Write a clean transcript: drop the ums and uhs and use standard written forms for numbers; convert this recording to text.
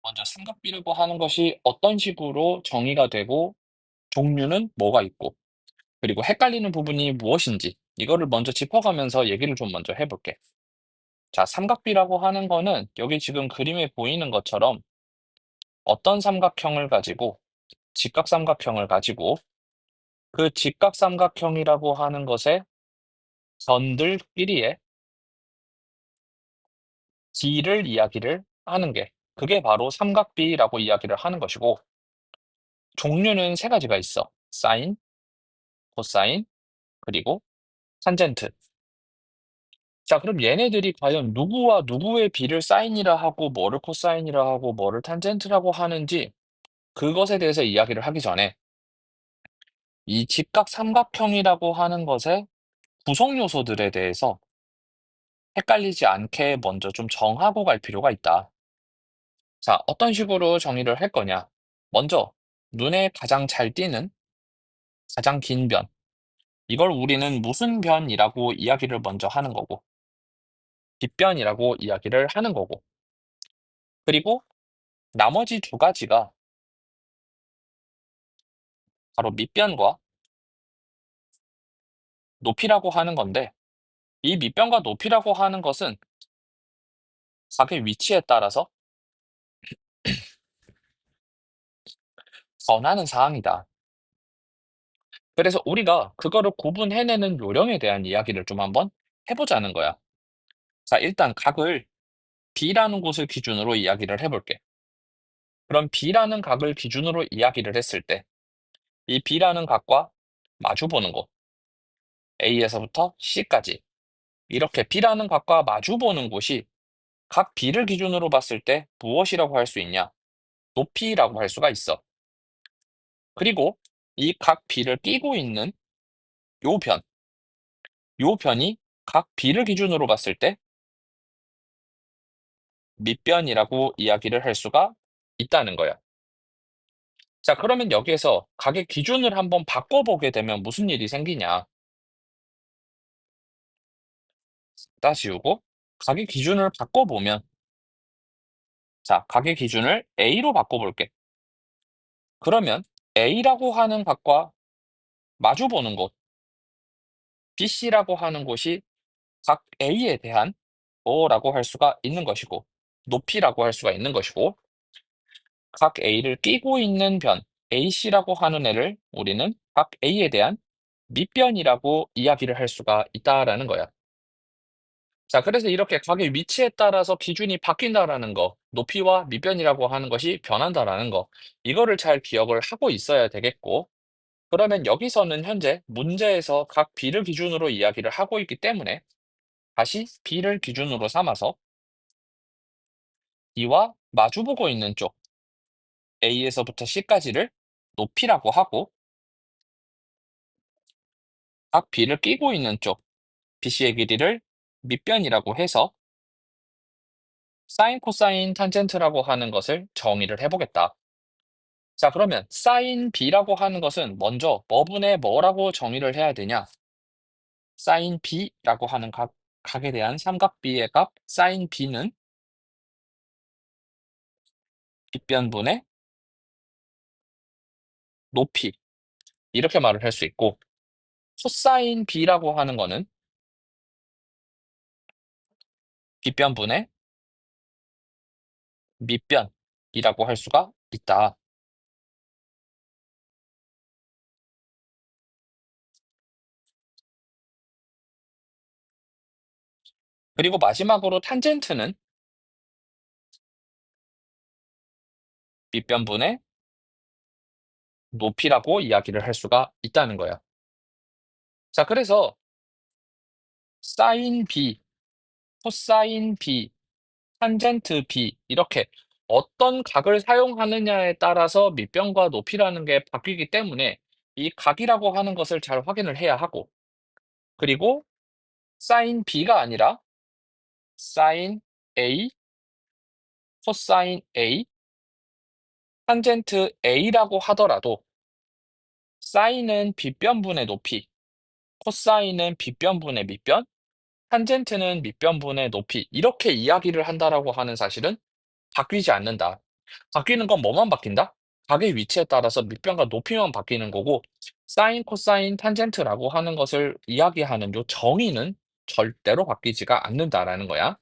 먼저 삼각비라고 하는 것이 어떤 식으로 정의가 되고 종류는 뭐가 있고 그리고 헷갈리는 부분이 무엇인지 이거를 먼저 짚어가면서 얘기를 좀 먼저 해볼게. 자, 삼각비라고 하는 거는 여기 지금 그림에 보이는 것처럼 어떤 삼각형을 가지고 직각삼각형을 가지고 그 직각삼각형이라고 하는 것의 선들끼리의 길을 이야기를 하는 게 그게 바로 삼각비라고 이야기를 하는 것이고 종류는 세 가지가 있어. 사인, 코사인, 그리고 탄젠트. 자, 그럼 얘네들이 과연 누구와 누구의 비를 사인이라 하고 뭐를 코사인이라 하고 뭐를 탄젠트라고 하는지 그것에 대해서 이야기를 하기 전에 이 직각 삼각형이라고 하는 것의 구성 요소들에 대해서 헷갈리지 않게 먼저 좀 정하고 갈 필요가 있다. 자, 어떤 식으로 정의를 할 거냐? 먼저 눈에 가장 잘 띄는 가장 긴 변. 이걸 우리는 무슨 변이라고 이야기를 먼저 하는 거고 빗변이라고 이야기를 하는 거고 그리고 나머지 두 가지가 바로 밑변과 높이라고 하는 건데 이 밑변과 높이라고 하는 것은 각의 위치에 따라서 변하는 사항이다. 그래서 우리가 그거를 구분해내는 요령에 대한 이야기를 좀 한번 해보자는 거야. 자, 일단 각을 B라는 곳을 기준으로 이야기를 해볼게. 그럼 B라는 각을 기준으로 이야기를 했을 때 이 B라는 각과 마주보는 곳, A에서부터 C까지 이렇게 B라는 각과 마주보는 곳이 각 B를 기준으로 봤을 때 무엇이라고 할 수 있냐? 높이라고 할 수가 있어. 그리고 이 각 B를 끼고 있는 요 변, 요 변이 각 B를 기준으로 봤을 때 밑변이라고 이야기를 할 수가 있다는 거야. 자, 그러면 여기에서 각의 기준을 한번 바꿔보게 되면 무슨 일이 생기냐? 따 지우고 각의 기준을 바꿔보면 자, 각의 기준을 A로 바꿔볼게. 그러면 A라고 하는 각과 마주보는 곳, BC라고 하는 곳이 각 A에 대한 뭐라고 할 수가 있는 것이고 높이라고 할 수가 있는 것이고 각 A를 끼고 있는 변 AC라고 하는 애를 우리는 각 A에 대한 밑변이라고 이야기를 할 수가 있다라는 거야. 자, 그래서 이렇게 각의 위치에 따라서 기준이 바뀐다라는 거, 높이와 밑변이라고 하는 것이 변한다라는 거, 이거를 잘 기억을 하고 있어야 되겠고, 그러면 여기서는 현재 문제에서 각 B를 기준으로 이야기를 하고 있기 때문에 다시 B를 기준으로 삼아서 B와 마주보고 있는 쪽 A에서부터 C까지를 높이라고 하고 각 B를 끼고 있는 쪽 BC의 길이를 밑변이라고 해서 사인, 코사인, 탄젠트라고 하는 것을 정의를 해보겠다. 자, 그러면 사인 B라고 하는 것은 먼저 뭐분의 뭐라고 정의를 해야 되냐? 사인 B라고 하는 각에 대한 삼각비의 값 사인 B는 빗변분의 높이 이렇게 말을 할 수 있고 코사인 B라고 하는 거는 빗변분의 밑변이라고 할 수가 있다. 그리고 마지막으로 탄젠트는 밑변분의 높이라고 이야기를 할 수가 있다는 거야. 자, 그래서 사인 B, 코사인 B, 탄젠트 B 이렇게 어떤 각을 사용하느냐에 따라서 밑변과 높이라는 게 바뀌기 때문에 이 각이라고 하는 것을 잘 확인을 해야 하고 그리고 사인 B가 아니라 사인 A, 코사인 A, 탄젠트 A라고 하더라도 사인은 빗변분의 높이, 코사인은 빗변분의 밑변, 탄젠트는 밑변분의 높이 이렇게 이야기를 한다라고 하는 사실은 바뀌지 않는다. 바뀌는 건 뭐만 바뀐다? 각의 위치에 따라서 밑변과 높이만 바뀌는 거고, 사인, 코사인, 탄젠트라고 하는 것을 이야기하는 요 정의는 절대로 바뀌지가 않는다라는 거야.